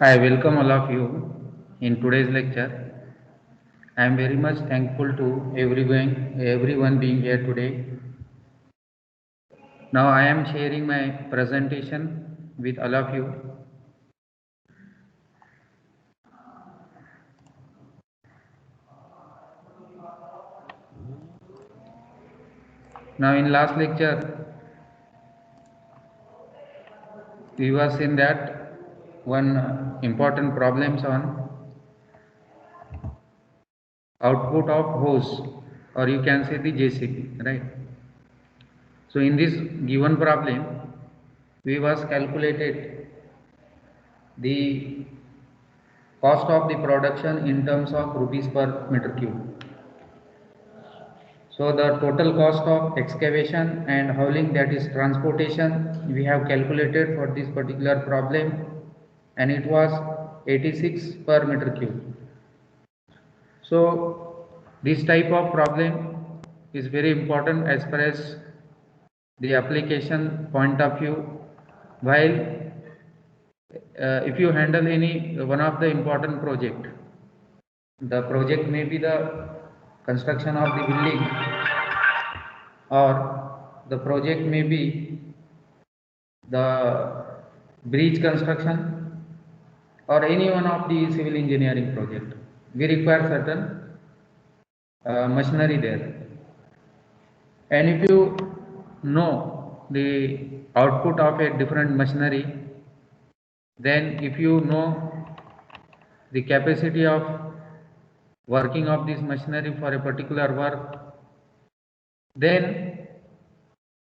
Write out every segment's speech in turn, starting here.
I welcome all of you in today's lecture. I am very much thankful to everyone being here today. Now I am sharing my presentation with all of you. Now in last lecture we was in that one important problems on output of hose, or you can say the JCB, right? So in this given problem we was calculated the cost of the production in terms of rupees per meter cube. So the total cost of excavation and hauling, that is transportation, we have calculated for this particular problem, and it was 86 per meter cube. So this type of problem is very important as far as the application point of view. While if you handle any one of the important project, the project may be the construction of the building, or the project may be the bridge construction, or any one of the civil engineering project. We require certain machinery there. And if you know the output of a different machinery, then if you know the capacity of working of this machinery for a particular work, then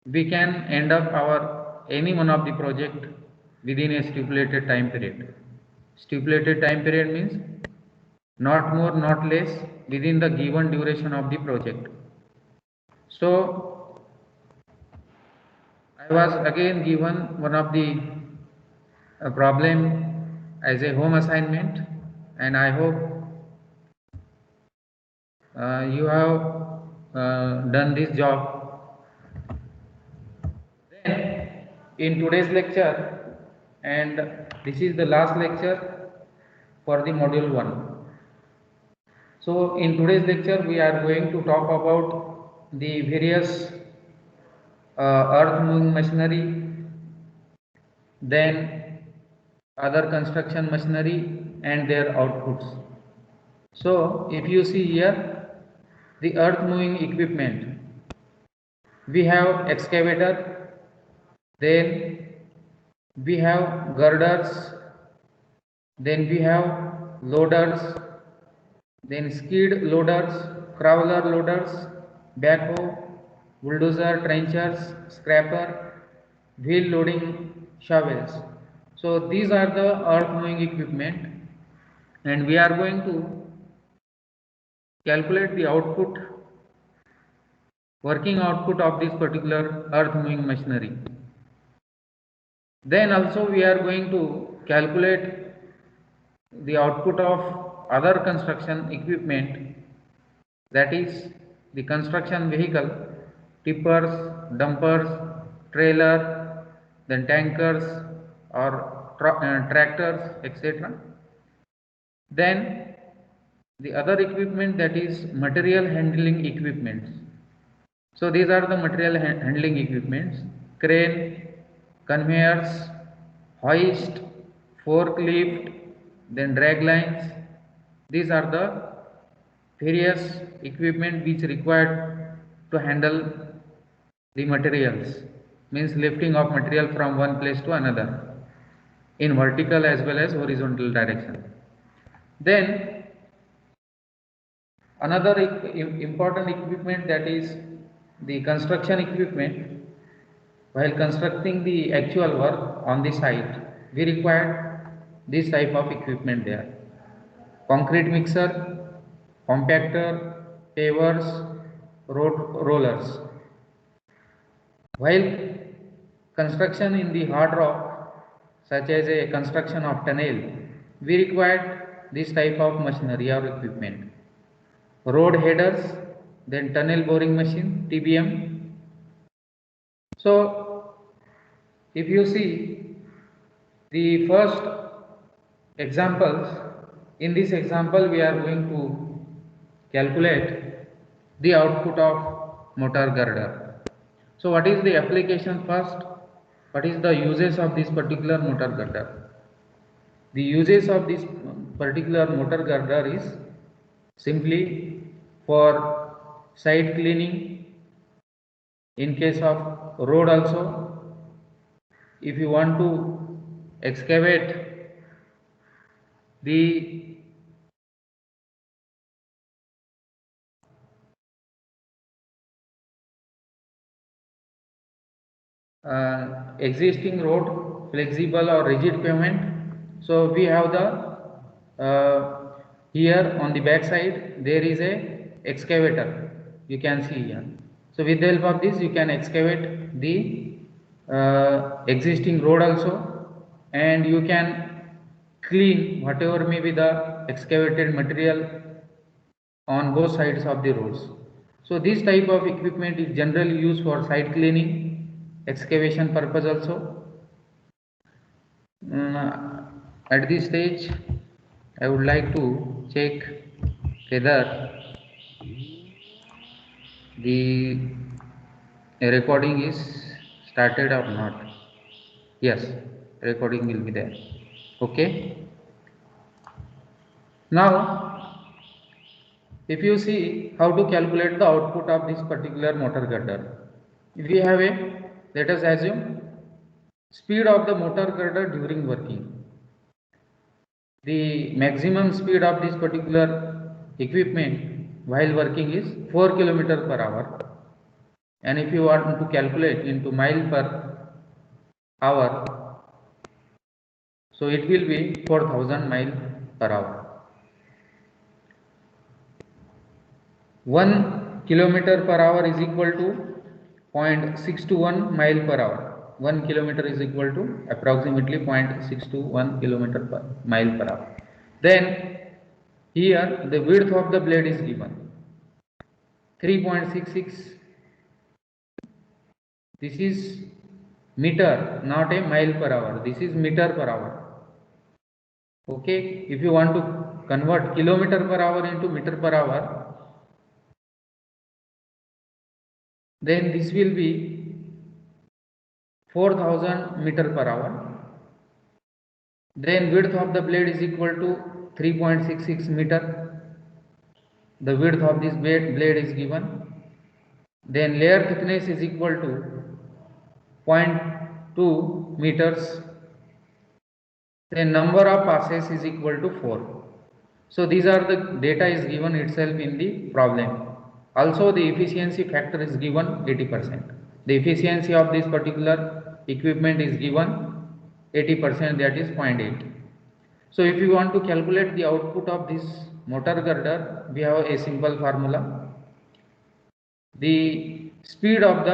we can end up our any one of the project within a stipulated time period. Stipulated time period means not more, not less, within the given duration of the project. So I was again given one of the problem as a home assignment, and I hope you have done this job. Then in today's lecture, and this is the last lecture for the module 1. So in today's lecture we are going to talk about the various earth moving machinery, then other construction machinery and their outputs. So if you see here the earth moving equipment, we have excavator, then we have girders, then we have loaders, then skid loaders, crawler loaders, backhoe, bulldozer, trenchers, scraper, wheel loading shovels. So these are the earth moving equipment, and we are going to calculate the output, working output of this particular earth moving machinery. Then also we are going to calculate the output of other construction equipment, that is the construction vehicle, tippers, dumpers, trailer, then tankers or tractors, etc. Then the other equipment, that is material handling equipments. So these are the material handling equipments: crane, conveyors, hoist, forklift, then drag lines. These are the various equipment which required to handle the materials, means lifting of material from one place to another in vertical as well as horizontal direction. Then another important equipment, that is the construction equipment. While constructing the actual work on the site, we required this type of equipment there: concrete mixer, compactor, pavers, road rollers. While construction in the hard rock, such as a construction of tunnel, we required this type of machinery or equipment: road headers, then tunnel boring machine, TBM. So if you see the first examples. In this example, we are going to calculate the output of motor girder. So what is the application first? What is the uses of this particular motor girder? The uses of this particular motor girder is simply for site cleaning, in case of road also. If you want to excavate the existing road, flexible or rigid pavement, so we have the here on the back side there is a excavator, you can see here. So with the help of this you can excavate the existing road also, and you can clean whatever may be the excavated material on both sides of the roads. So this type of equipment is generally used for site cleaning, excavation purpose also. At this stage, I would like to check whether the recording is started or not. Yes, recording will be there. Okay. Now, if you see how to calculate the output of this particular motor girder, if we have a, let us assume, speed of the motor girder during working. The maximum speed of this particular equipment while working is 4 km per hour, and if you want to calculate into mile per hour, so it will be 4000 mile per hour. 1 kilometer per hour is equal to 0.621 mile per hour. 1 kilometer is equal to approximately 0.621 kilometer per mile per hour. Then here the width of the blade is given 3.66. This is meter, not a mile per hour. This is meter per hour. Okay, if you want to convert kilometer per hour into meter per hour, then this will be 4000 meter per hour. Then width of the blade is equal to 3.66 meter. The width of this blade is given. Then layer thickness is equal to 0.2 meters. Then number of passes is equal to 4. So these are the data is given itself in the problem. Also the efficiency factor is given 80%. The efficiency of this particular equipment is given 80%, that is 0.8. So if you want to calculate the output of this motor girder, we have a simple formula. The speed of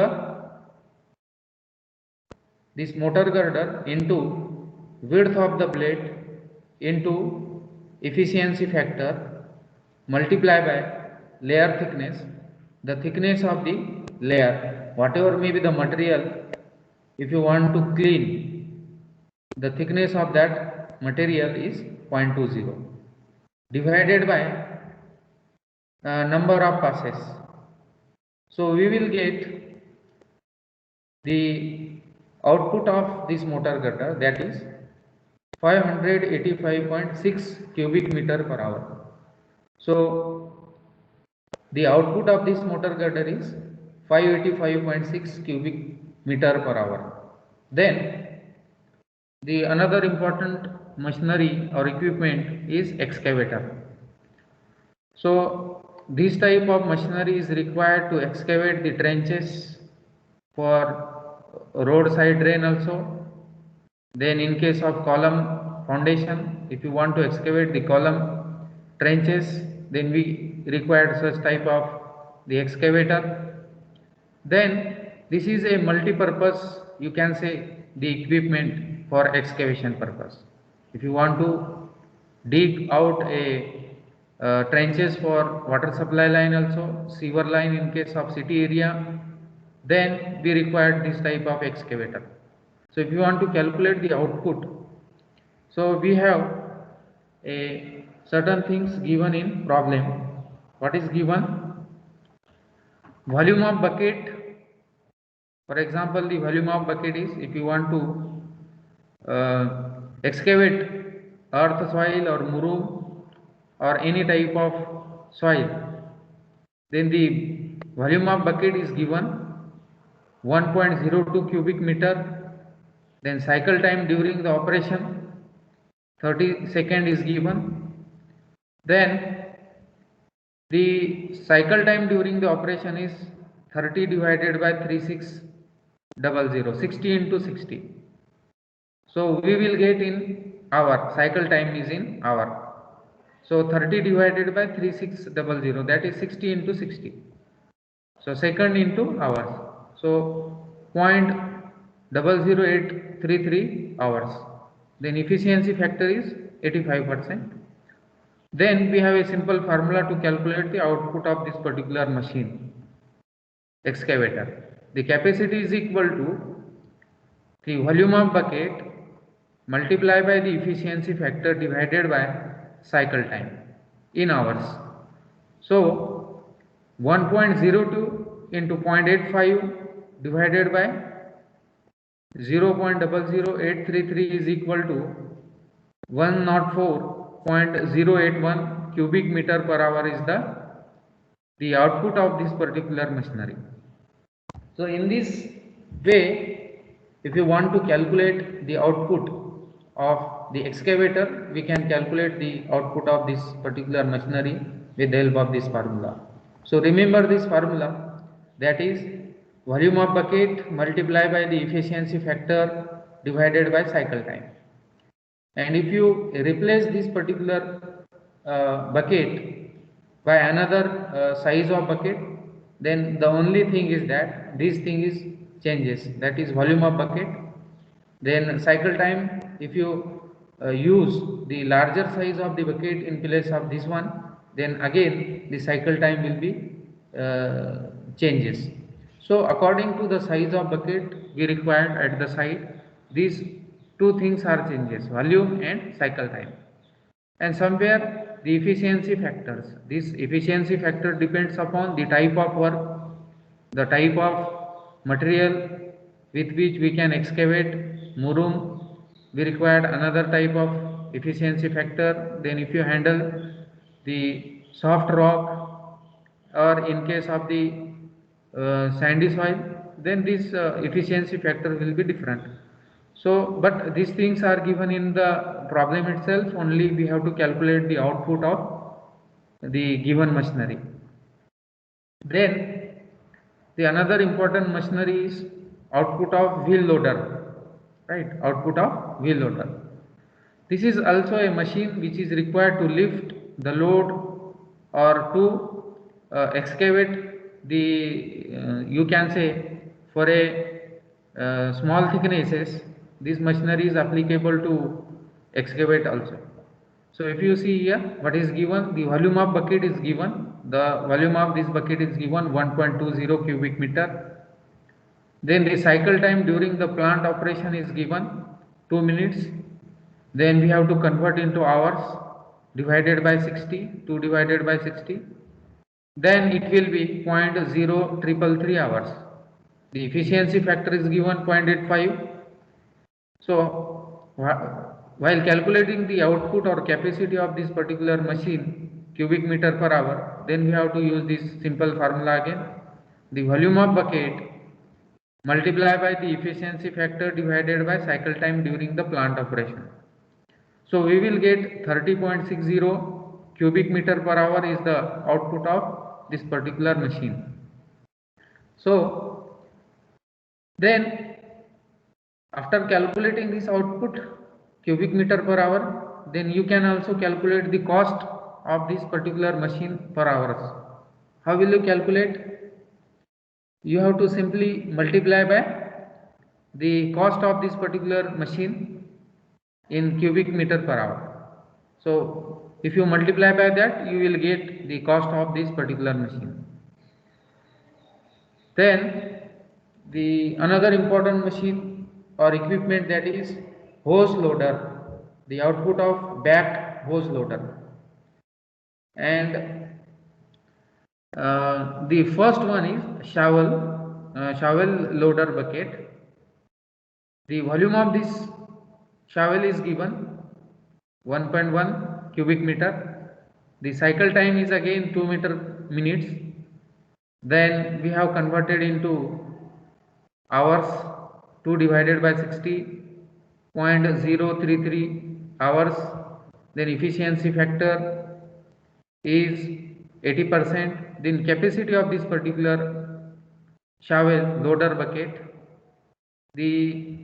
this motor girder into width of the blade into efficiency factor multiply by layer thickness. The thickness of the layer, whatever may be the material, if you want to clean, the thickness of that material is 0.20 divided by number of passes. So we will get the output of this motor girder, that is 585.6 cubic meter per hour. So the output of this motor girder is 585.6 cubic meter per hour. Then the another important machinery or equipment is excavator. So this type of machinery is required to excavate the trenches for roadside drain also. Then in case of column foundation, if you want to excavate the column trenches, then we require such type of the excavator. Then this is a multi-purpose, you can say, the equipment for excavation purpose. If you want to dig out a trenches for water supply line also, sewer line in case of city area, then we require this type of excavator. So if you want to calculate the output, so we have a certain things given in problem. What is given? Volume of bucket. For example, the volume of bucket is, if you want to excavate earth, soil or murum or any type of soil, then the volume of bucket is given 1.02 cubic meter. Then cycle time during the operation 30 seconds is given. Then the cycle time during the operation is 30 divided by 3600, 60 into 60. So we will get in hour, cycle time is in hour. So 30 divided by 3600, that is 60 into 60. So second into hours. So 0.00833 hours. Then efficiency factor is 85%. Then we have a simple formula to calculate the output of this particular machine, excavator. The capacity is equal to the volume of bucket multiplied by the efficiency factor divided by cycle time in hours. So 1.02 into 0.85 divided by 0.00833 is equal to 104.081 cubic meter per hour is the output of this particular machinery. So in this way, if you want to calculate the output of the excavator, we can calculate the output of this particular machinery with the help of this formula. So remember this formula, that is volume of bucket multiplied by the efficiency factor divided by cycle time. And if you replace this particular bucket by another size of bucket, then the only thing is that this thing is changes, that is volume of bucket. Then cycle time, if you use the larger size of the bucket in place of this one, then again the cycle time will be changes. So according to the size of bucket we required at the site, these two things are changes, volume and cycle time. And somewhere the efficiency factors, this efficiency factor depends upon the type of work, the type of material with which we can excavate murum, we required another type of efficiency factor. Then if you handle the soft rock or in case of the sandy soil, then this efficiency factor will be different. So but these things are given in the problem itself, only we have to calculate the output of the given machinery. Then the another important machinery is output of wheel loader, right? Output of wheel loader. This is also a machine which is required to lift the load or to excavate the you can say for a small thicknesses, this machinery is applicable to excavate also. So if you see here what is given, the volume of bucket is given, the volume of this bucket is given 1.20 cubic meter. Then the cycle time during the plant operation is given 2 minutes. Then we have to convert into hours divided by 60, 2 divided by 60. Then it will be 0.0333 hours. The efficiency factor is given 0.85. So while calculating the output or capacity of this particular machine, cubic meter per hour, then we have to use this simple formula again. The volume of bucket multiplied by the efficiency factor divided by cycle time during the plant operation. So we will get 30.60 cubic meter per hour is the output of this particular machine. So then after calculating this output cubic meter per hour, then you can also calculate the cost of this particular machine per hours. How will you calculate? You have to simply multiply by the cost of this particular machine in cubic meter per hour. So if you multiply by that, you will get the cost of this particular machine. Then the another important machine or equipment, that is hose loader. The output of back hose loader. And the first one is shovel loader bucket. The volume of this shovel is given 1.1 cubic meter. The cycle time is again 2 minutes. Then we have converted into hours. 2 divided by 60.033 hours. Then efficiency factor is 80%. Then capacity of this particular shovel loader bucket, the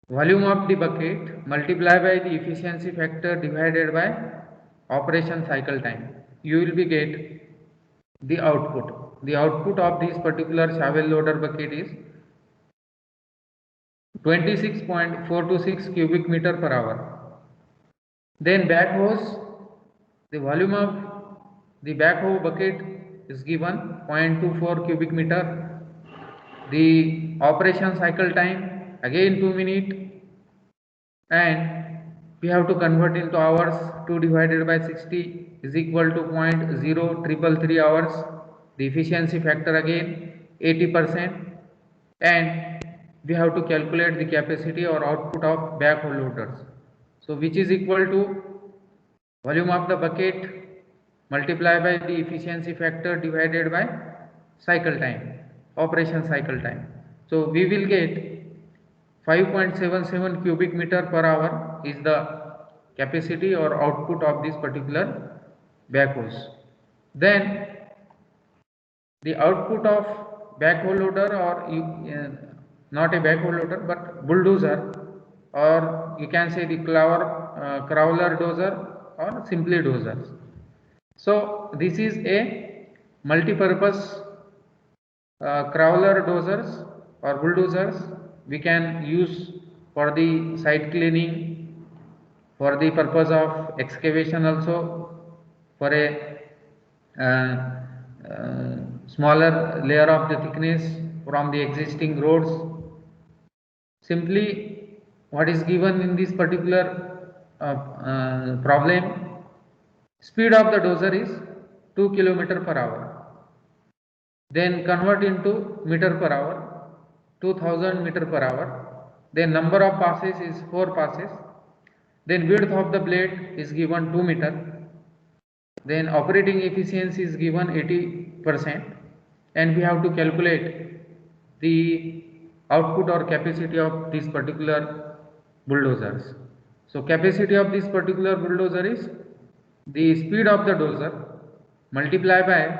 volume of the bucket multiplied by the efficiency factor divided by operation cycle time, you will be get the output. The output of this particular shovel loader bucket is 26.426 cubic meter per hour. Then backhose, the volume of the backhoe bucket is given 0.24 cubic meter. The operation cycle time again 2 minutes, and we have to convert into hours. 2 divided by 60 is equal to 0.0333 hours. The efficiency factor again 80%, and we have to calculate the capacity or output of backhoe loaders. So which is equal to volume of the bucket multiplied by the efficiency factor divided by cycle time, operation cycle time. So we will get 5.77 cubic meter per hour is the capacity or output of this particular backhoes. Then the output of backhoe loader, or not a backhoe loader but bulldozer, or you can say the crawler dozer or simply dozers. So this is a multi-purpose crawler dozers or bulldozers. We can use for the site cleaning, for the purpose of excavation also, for a smaller layer of the thickness from the existing roads. Simply what is given in this particular problem, speed of the dozer is 2 km per hour. Then convert into meter per hour, 2000 meter per hour. Then number of passes is 4 passes. Then width of the blade is given 2 meter. Then operating efficiency is given 80%, and we have to calculate the output or capacity of this particular bulldozers. So capacity of this particular bulldozer is the speed of the dozer multiplied by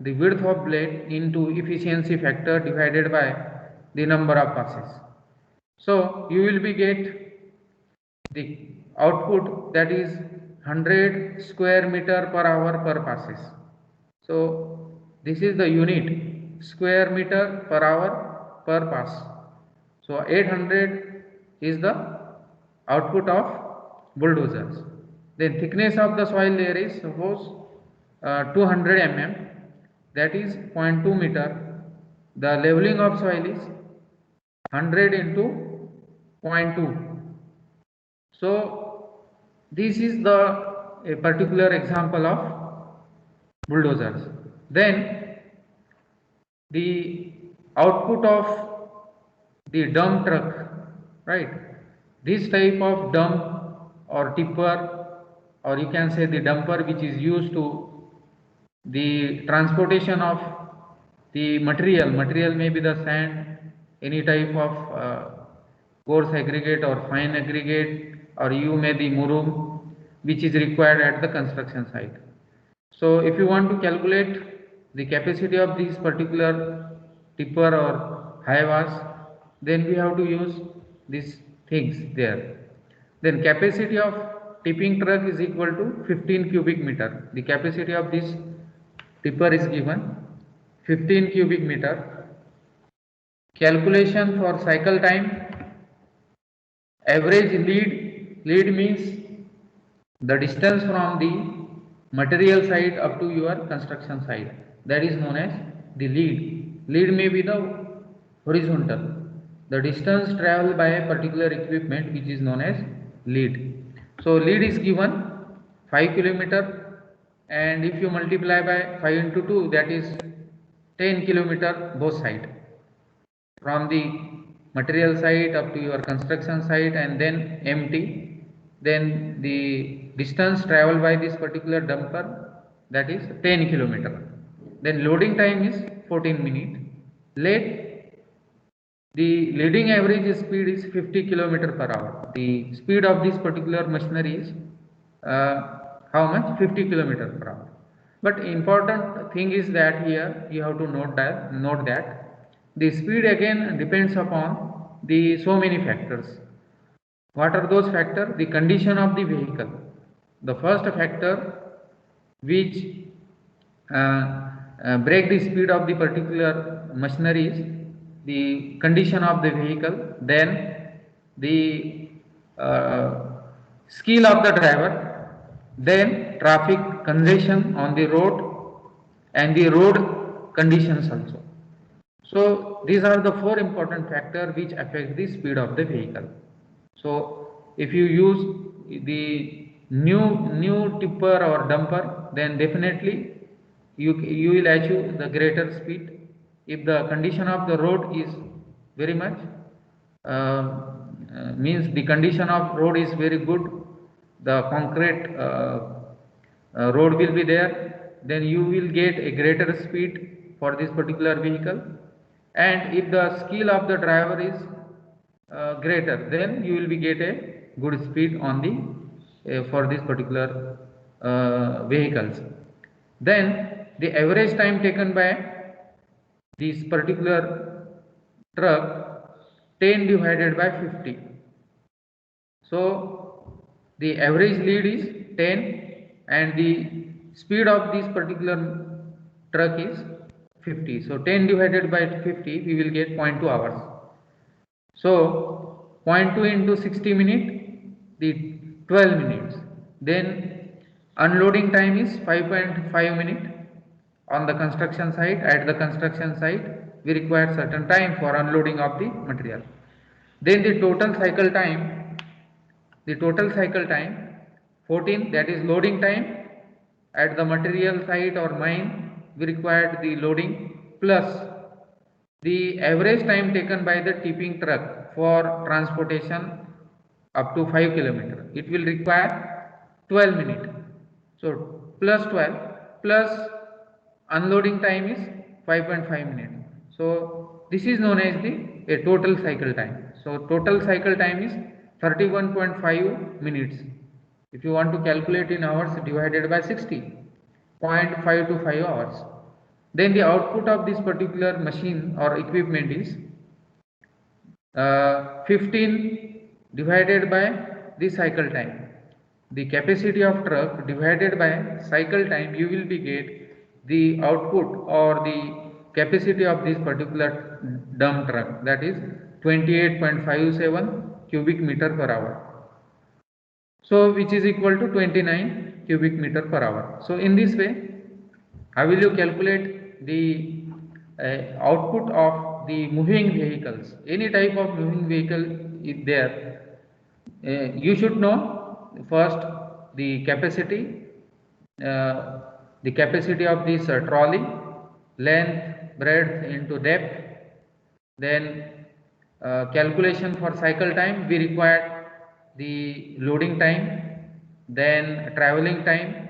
the width of blade into efficiency factor divided by the number of passes. So you will be get the output, that is 100 square meter per hour per passes. So this is the unit, square meter per hour per pass. So 800 is the output of bulldozers. Then thickness of the soil layer is suppose 200 mm, that is 0.2 meter. The leveling of soil is 100 into 0.2. So this is a particular example of bulldozers. Then the output of the dump truck, right? This type of dump or tipper, or you can say the dumper, which is used to the transportation of the material may be the sand, any type of coarse aggregate or fine aggregate, or you may the murum, which is required at the construction site. So if you want to calculate the capacity of this particular tipper or high-vas, then we have to use these things there. Then capacity of tipping truck is equal to 15 cubic meter. The capacity of this tipper is given 15 cubic meter. Calculation for cycle time, average lead means the distance from the material site up to your construction site, that is known as the lead. Lead may be the horizontal, the distance traveled by a particular equipment, which is known as lead. So lead is given 5 kilometer, and if you multiply by 5 into 2, that is 10 kilometer both side, from the material site up to your construction site and then empty. Then the distance traveled by this particular dumper, that is 10 kilometer. Then loading time is 14 minutes. The leading average speed is 50 kilometer per hour. The speed of this particular machinery is how much? 50 kilometer per hour. But important thing is that here you have to note that the speed again depends upon the so many factors. What are those factors? The condition of the vehicle. The first factor which break the speed of the particular machinery is the condition of the vehicle, then the skill of the driver, then traffic congestion on the road and the road conditions also. So these are the four important factors which affect the speed of the vehicle. So if you use the new tipper or dumper, then definitely you will achieve the greater speed. If the condition of the road is very much means the condition of road is very good, the concrete road will be there, then you will get a greater speed for this particular vehicle. And if the skill of the driver is greater, then you will be get a good speed on the for this particular vehicles. Then the average time taken by this particular truck, 10 divided by 50. So the average lead is 10 and the speed of this particular truck is 50. So 10 divided by 50, we will get 0.2 hours. So 0.2 into 60 minutes, the 12 minutes. Then unloading time is 5.5 minutes on the construction site. At the construction site, we require certain time for unloading of the material. Then the total cycle time 14, that is loading time. At the material site or mine, we required the loading plus the average time taken by the tipping truck for transportation up to 5 kilometer. It will require 12 minutes. So plus 12 plus unloading time is 5.5 minutes. So this is known as the total cycle time. So total cycle time is 31.5 minutes. If you want to calculate in hours, divided by 60, 0.5 to 5 hours. Then the output of this particular machine or equipment is 15 divided by the cycle time. The capacity of truck divided by cycle time, you will be get the output or the capacity of this particular dump truck, that is 28.57 cubic meter per hour. So which is equal to 29 cubic meter per hour. So in this way, how will you calculate the output of the moving vehicles? Any type of moving vehicle is there. You should know first the capacity of this trolley, length, breadth into depth. Then calculation for cycle time, we require the loading time, then traveling time,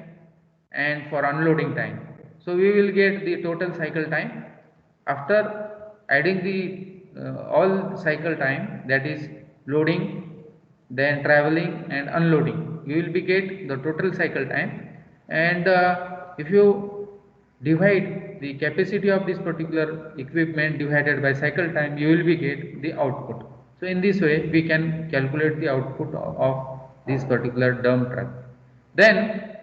and for unloading time. So we will get the total cycle time. After adding the all cycle time, that is loading, then traveling and unloading, you will be get the total cycle time. And if you divide the capacity of this particular equipment divided by cycle time, you will be get the output. So in this way, we can calculate the output of this particular dump truck. Then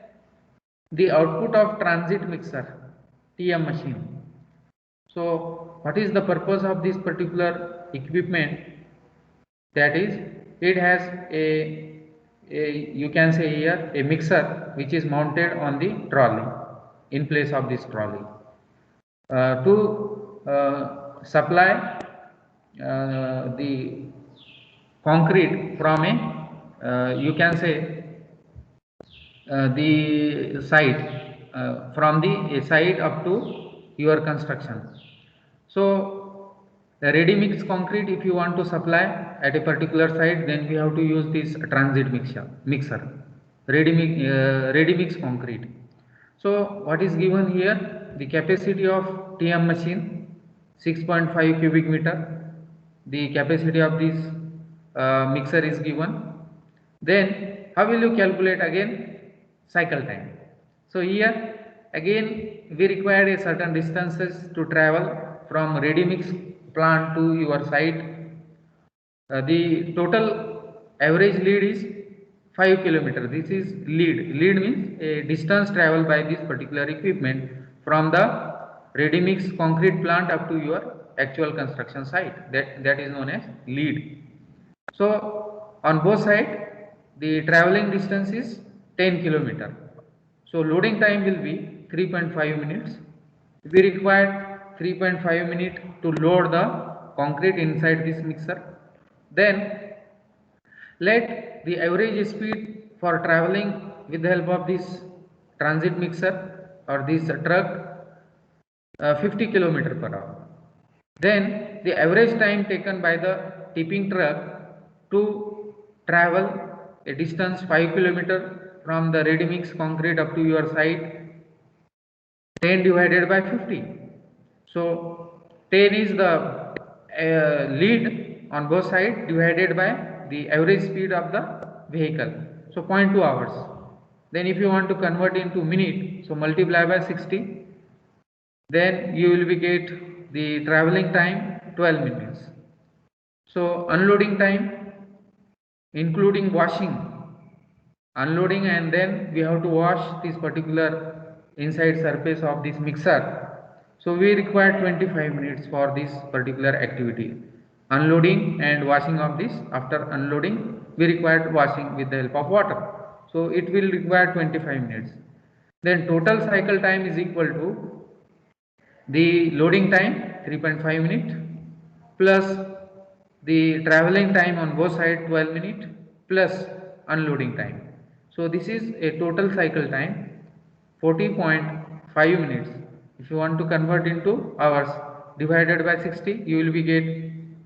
the output of transit mixer, TM machine. So what is the purpose of this particular equipment? That is, it has a you can say here a mixer which is mounted on the trolley in place of this trolley to supply the concrete from a you can say the site, from the site up to your construction. So the ready mix concrete, if you want to supply at a particular site, then we have to use this transit mixer, ready mix concrete. So what is given here? The capacity of TM machine 6.5 cubic meter. The capacity of this mixer is given. Then how will you calculate again? Cycle time. So here again we require a certain distances to travel from ready mix plant to your site. The total average lead is 5 km. This is lead. Lead means a distance traveled by this particular equipment from the ready mix concrete plant up to your actual construction site. That is known as lead. So on both sides the traveling distance is 10 km. So loading time will be 3.5 minutes. We require 3.5 minutes to load the concrete inside this mixer. Then let the average speed for traveling with the help of this transit mixer or this truck 50 km per hour. Then the average time taken by the tipping truck to travel a distance 5 km from the ready mix concrete up to your site, 10 divided by 50. So 10 is the lead on both sides divided by the average speed of the vehicle. So 0.2 hours. Then if you want to convert into minute, so multiply by 60. Then you will be get the traveling time 12 minutes. So unloading time including washing, unloading, and then we have to wash this particular inside surface of this mixer. So we require 25 minutes for this particular activity, unloading and washing of this. After unloading we require washing with the help of water, so it will require 25 minutes. Then total cycle time is equal to the loading time 3.5 minutes plus the traveling time on both sides 12 minutes plus unloading time. So this is a total cycle time 40.5 minutes. If you want to convert into hours, divided by 60, you will be get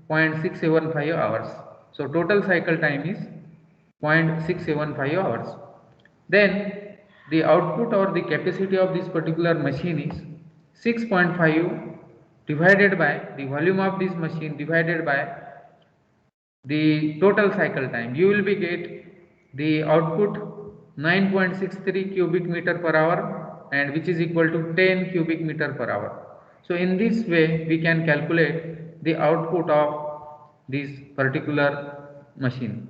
0.675 hours. So total cycle time is 0.675 hours. Then the output or the capacity of this particular machine is 6.5 divided by the volume of this machine divided by the total cycle time. You will be get the output 9.63 cubic meter per hour, and which is equal to 10 cubic meter per hour. So in this way we can calculate the output of this particular machine,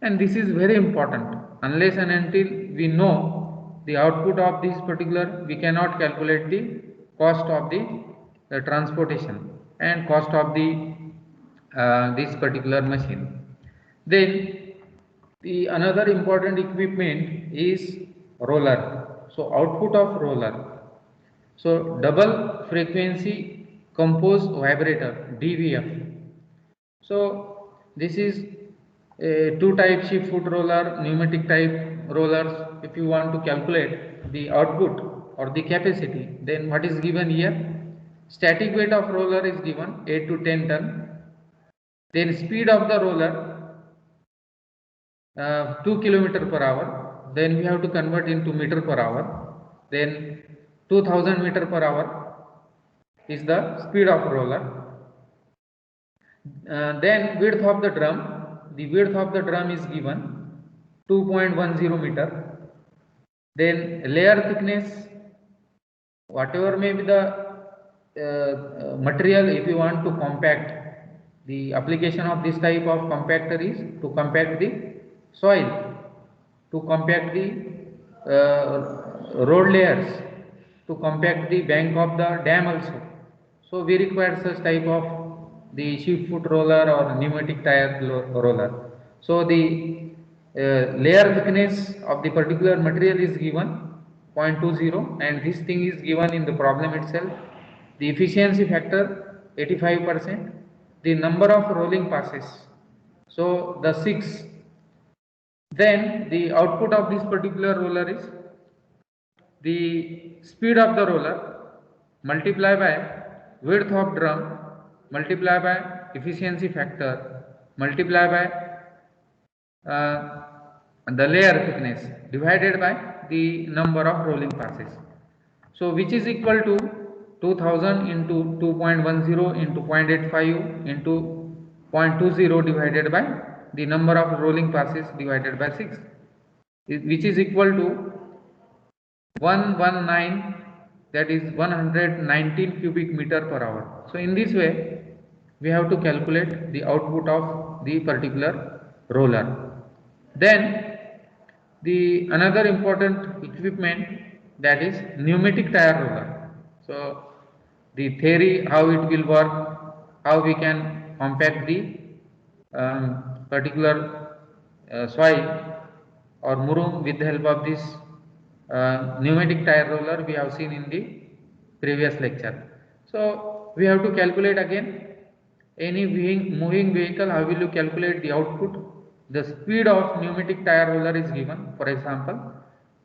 and this is very important. Unless and until we know the output of this particular, we cannot calculate the cost of the transportation and cost of the this particular machine. Then the another important equipment is roller. So output of roller. So double frequency composed vibrator, DVF. So this is a two type sheep foot roller, pneumatic type rollers. If you want to calculate the output or the capacity, then what is given here? Static weight of roller is given 8 to 10 ton. Then speed of the roller 2 km per hour. Then we have to convert into meter per hour. Then 2000 meter per hour is the speed of roller. Then width of the drum, the width of the drum is given 2.10 meter. Then layer thickness, whatever may be the material, if you want to compact, the application of this type of compactor is to compact the soil, to compact the road layers, to compact the bank of the dam also. So we require such type of the sheep foot roller or pneumatic tire roller. So the layer thickness of the particular material is given 0.20, and this thing is given in the problem itself. The efficiency factor 85%, the number of rolling passes, so the 6. Then the output of this particular roller is the speed of the roller multiply by width of drum multiply by efficiency factor multiply by the layer thickness divided by the number of rolling passes. So which is equal to 2000 into 2.10 into 0.85 into 0.20 divided by the number of rolling passes divided by 6, which is equal to 119, that is 119 cubic meter per hour. So in this way we have to calculate the output of the particular roller. Then the another important equipment, that is pneumatic tire roller. So the theory, how it will work, how we can compact the particular soil or murum with the help of this pneumatic tire roller, we have seen in the previous lecture. So we have to calculate again any moving vehicle. How will you calculate the output? The speed of pneumatic tire roller is given, for example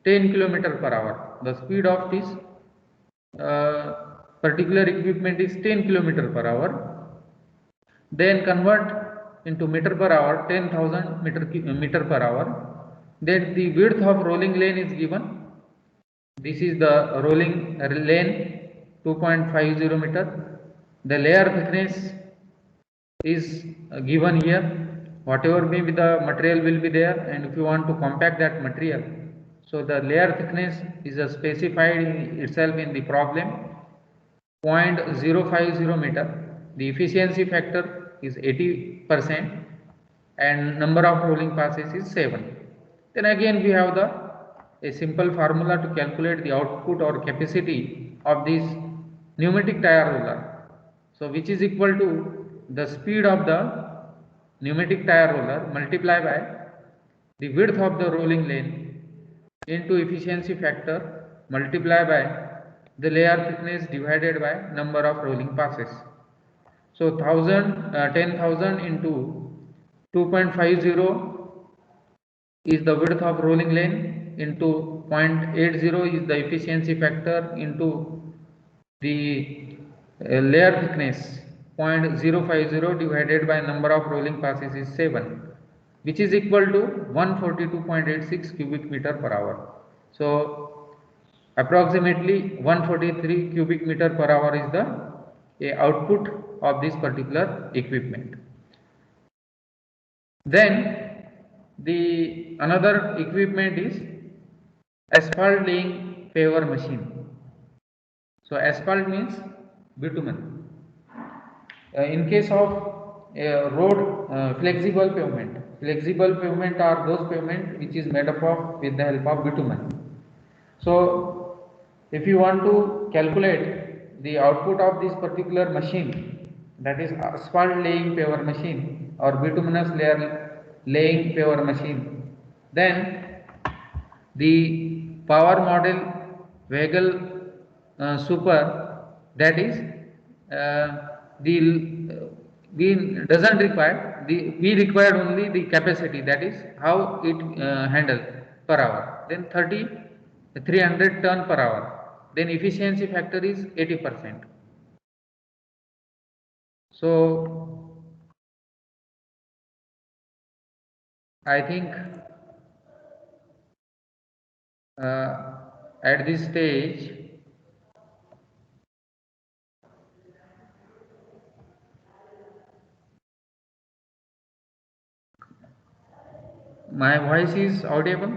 10 km per hour. The speed of this particular equipment is 10 km per hour. Then convert into meter per hour, 10,000 meter per hour. Then the width of rolling lane is given. This is the rolling lane, 2.50 meter. The layer thickness is given here. Whatever may be the material will be there, and if you want to compact that material, so the layer thickness is specified itself in the problem, 0.050 meter. The efficiency factor is 80% and number of rolling passes is 7. Then again we have a simple formula to calculate the output or capacity of this pneumatic tire roller. So which is equal to the speed of the pneumatic tire roller multiplied by the width of the rolling lane into efficiency factor multiplied by the layer thickness divided by number of rolling passes. So 10,000 into 2.50 is the width of rolling lane into 0.80 is the efficiency factor into the layer thickness 0.050 divided by number of rolling passes is 7, which is equal to 142.86 cubic meter per hour. So approximately 143 cubic meter per hour is the output of this particular equipment. Then the another equipment is asphalt laying paver machine. So asphalt means bitumen. In case of road flexible pavement are those pavement which is made up of with the help of bitumen. So if you want to calculate the output of this particular machine, that is asphalt laying paver machine or bituminous layer laying paver machine, then the power model vehicle super, that is we doesn't require we required only the capacity, that is how it handle per hour, then 300 ton per hour, then efficiency factor is 80%. So I think at this stage my voice is audible.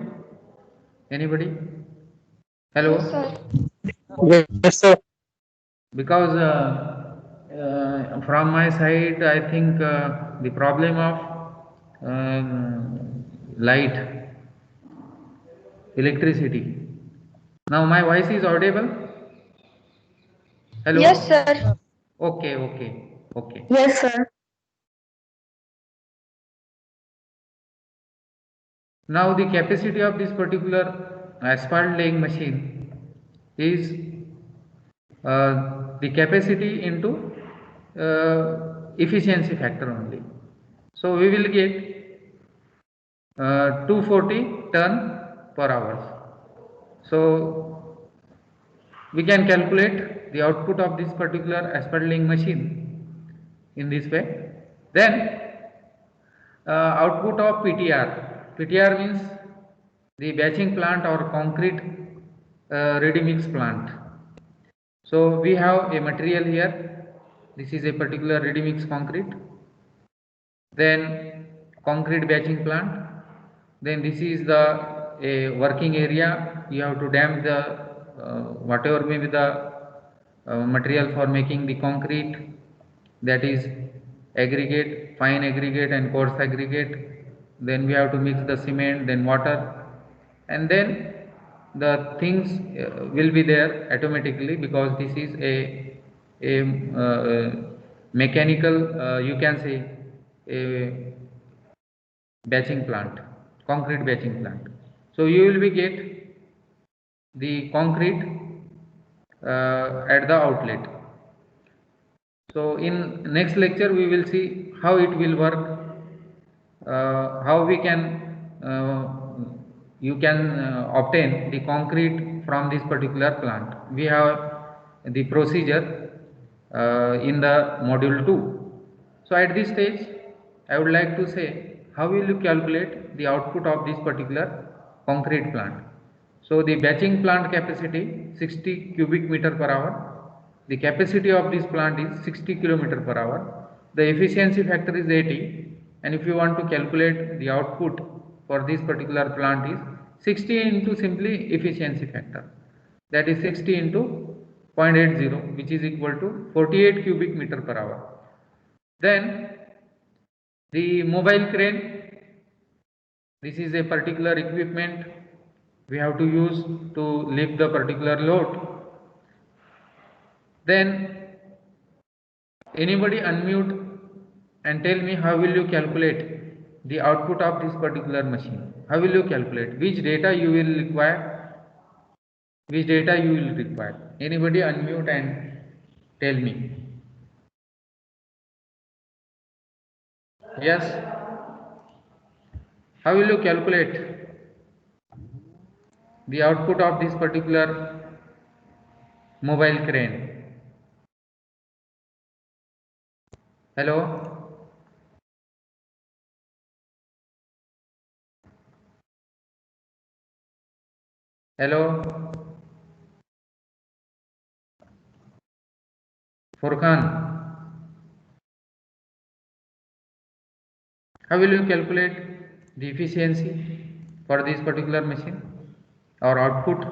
Anybody? Hello? Yes, sir. Yes, sir. Because from my side I think the problem of light, electricity. Now my voice is audible. Hello? Yes, sir. Okay. Yes, sir. Now the capacity of this particular asphalt laying machine is the capacity into efficiency factor only. So we will get 240 ton per hour. So we can calculate the output of this particular asphalting machine in this way. Then output of PTR. PTR means the batching plant or concrete ready mix plant. So we have a material here. This is a particular ready mix concrete. Then concrete batching plant. Then this is the a working area. You have to damp the whatever may be the material for making the concrete, that is aggregate, fine aggregate and coarse aggregate. Then we have to mix the cement, then water, and then the things will be there automatically, because this is a mechanical, you can say a batching plant, concrete batching plant. So you will be get the concrete at the outlet. So in next lecture we will see how it will work, how we can you can obtain the concrete from this particular plant. We have the procedure in the module 2. So at this stage I would like to say, how will you calculate the output of this particular concrete plant. So the batching plant capacity 60 cubic meter per hour. The capacity of this plant is 60 kilometer per hour. The efficiency factor is 80, and if you want to calculate the output for this particular plant is 60 into simply efficiency factor, that is 60 into 0.80, which is equal to 48 cubic meter per hour. Then the mobile crane, this is a particular equipment we have to use to lift the particular load. Then anybody unmute and tell me how will you calculate the output of this particular machine. How will you calculate? Which data you will require? Which data you will require? Anybody unmute and tell me. Yes? How will you calculate the output of this particular mobile crane? Hello? Hello? Furkan? How will you calculate the efficiency for this particular machine or output?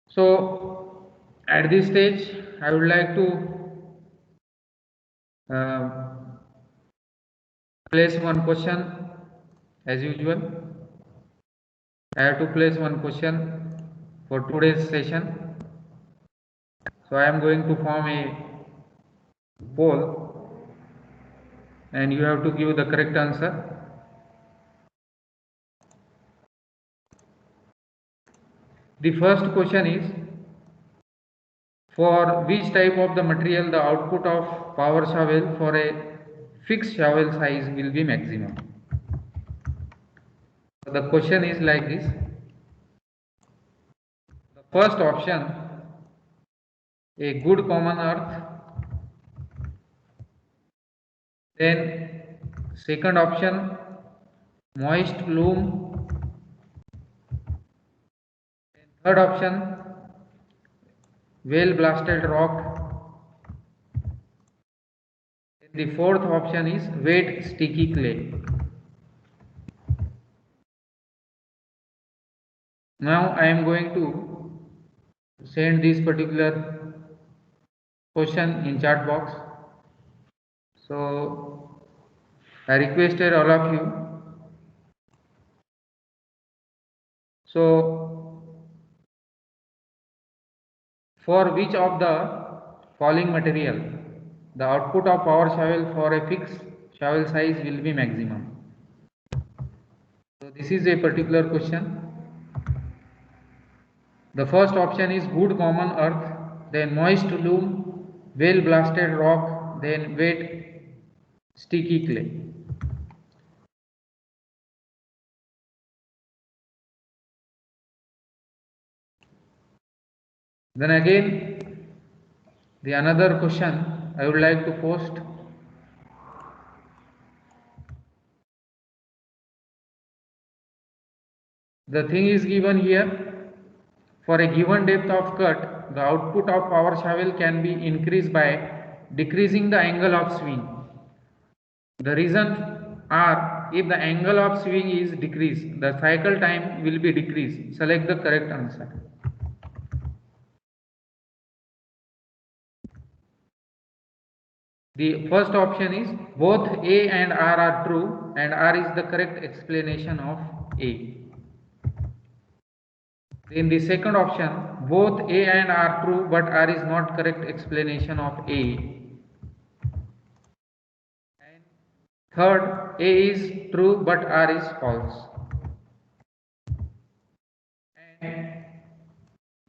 So at this stage I would like to place one question as usual. I have to place one question for today's session. So I am going to form a poll and you have to give the correct answer. The first question is, for which type of the material the output of power shovel for a fixed shovel size will be maximum? The question is like this. The first option, a good common earth. Then second option, moist loam. Then third option, well blasted rock. Then the fourth option is wet sticky clay. Now I am going to send this particular question in chat box. So I requested all of you. So for which of the following material the output of power shovel for a fixed shovel size will be maximum? So this is a particular question. The first option is good common earth, then moist loam, well blasted rock, then wet sticky clay. Then again, the another question I would like to post. The thing is given here. For a given depth of cut, the output of power shovel can be increased by decreasing the angle of swing. The reason are, if the angle of swing is decreased, the cycle time will be decreased. Select the correct answer. The first option is both A and R are true, and R is the correct explanation of A. In the second option, both A and R are true, but R is not correct explanation of A. Third, A is true but R is false. And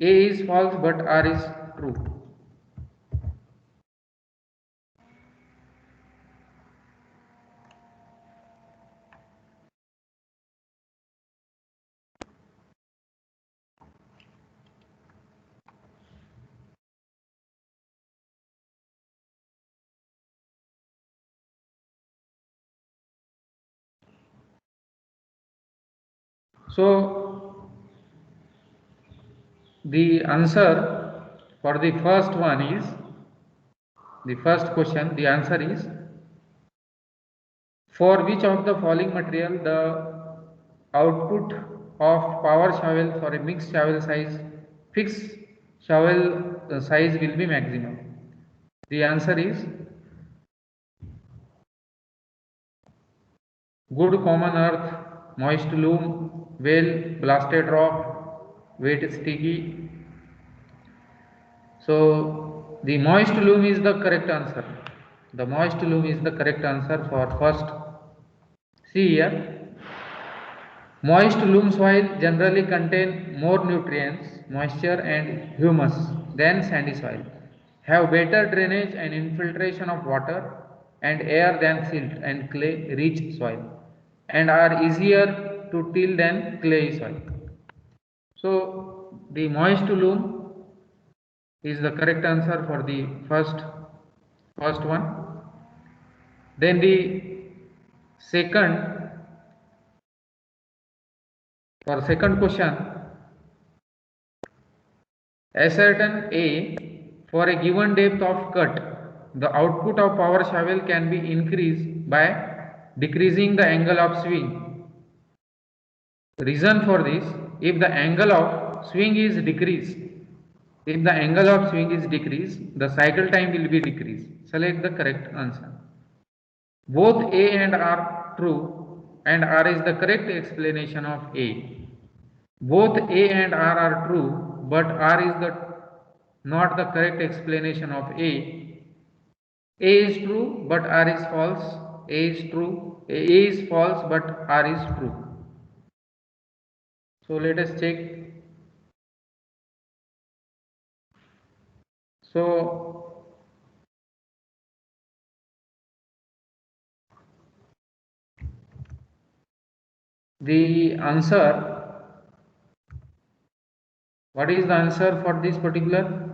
A is false but R is true. So, the answer for the first one is, the first question, the answer is, for which of the following material the output of power shovel for a mixed shovel size, fixed shovel size will be maximum? The answer is good common earth, moist loam, well blasted rock, wet sticky. So the moist loam is the correct answer. The moist loam is the correct answer for first. See here, moist loam soil generally contain more nutrients, moisture and humus than sandy soil, have better drainage and infiltration of water and air than silt and clay rich soil, and are easier to till than clay soil. So the moist loam is the correct answer for the first one. Then the second, for second question, ascertain A, for a given depth of cut, the output of power shovel can be increased by decreasing the angle of swing. Reason for this, if the angle of swing is decreased, if the angle of swing is decreased, the cycle time will be decreased. Select the correct answer. Both A and R are true, and R is the correct explanation of A. Both A and R are true, but R is not the correct explanation of A. A is true, but R is false. A is true. A is false, but R is true. So let us check. So the answer, what is the answer for this particular?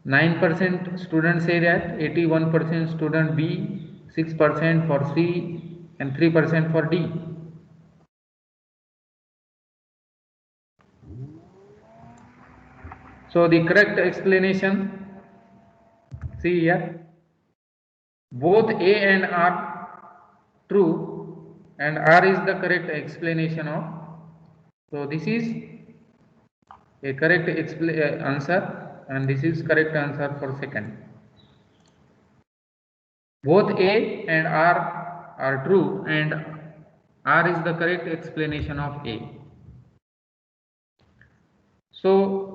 9% students say that, 81% student B, 6% for C and 3% for D. So the correct explanation, see here, both A and R true, and R is the correct explanation of. So this is a correct answer, and this is correct answer for second. Both A and R are true, and R is the correct explanation of A. So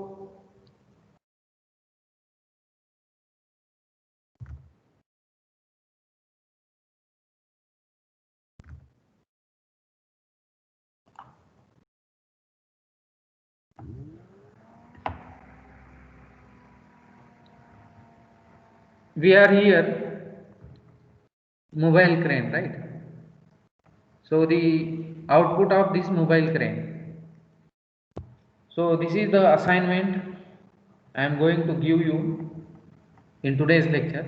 we are here mobile crane, right? So the output of this mobile crane. So this is the assignment I am going to give you in today's lecture.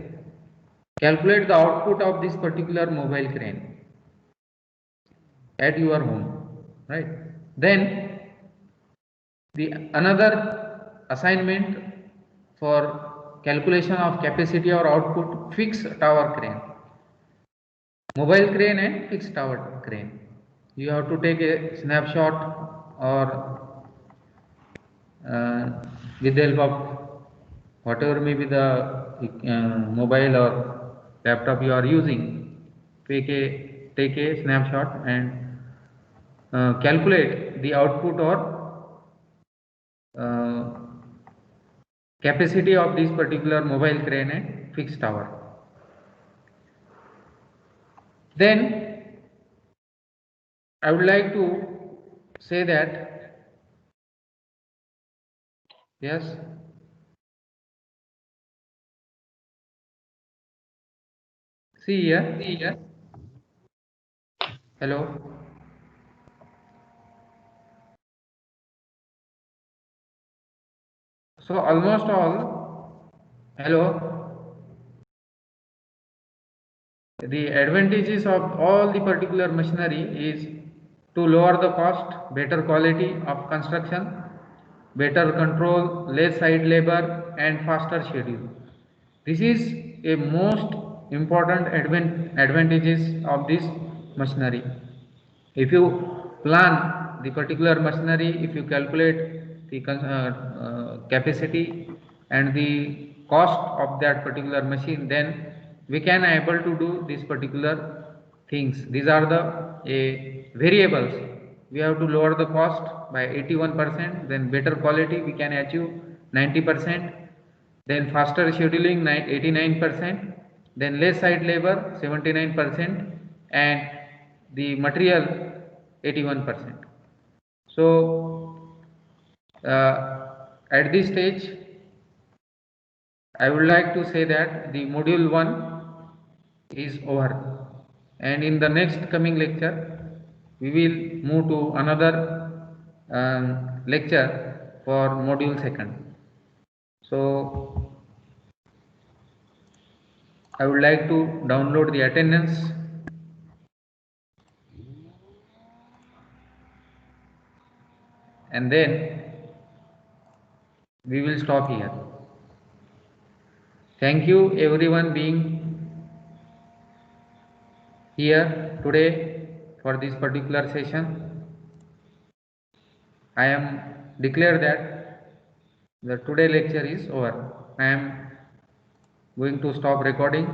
Calculate the output of this particular mobile crane at your home, right? Then the another assignment for calculation of capacity or output, fixed tower crane, mobile crane and fixed tower crane. You have to take a snapshot or with the help of whatever may be the mobile or laptop you are using, take a snapshot and calculate the output or capacity of this particular mobile crane and fixed tower. Then I would like to say that, yes, see here, hello, so almost all, hello, the advantages of all the particular machinery is to lower the cost, better quality of construction, better control, less site labor and faster schedule. This is a most important advantages of this machinery. If you plan the particular machinery, if you calculate the capacity and the cost of that particular machine, then we can able to do these particular things. These are the variables. We have to lower the cost by 81%, then better quality we can achieve 90%, then faster scheduling 89%, then less site labor 79%, and the material 81%. So at this stage I would like to say that the module 1 is over, and in the next coming lecture we will move to another lecture for module 2. So I would like to download the attendance. And then we will stop here. Thank you everyone being here today for this particular session. I am declare that the today lecture is over. I am going to stop recording.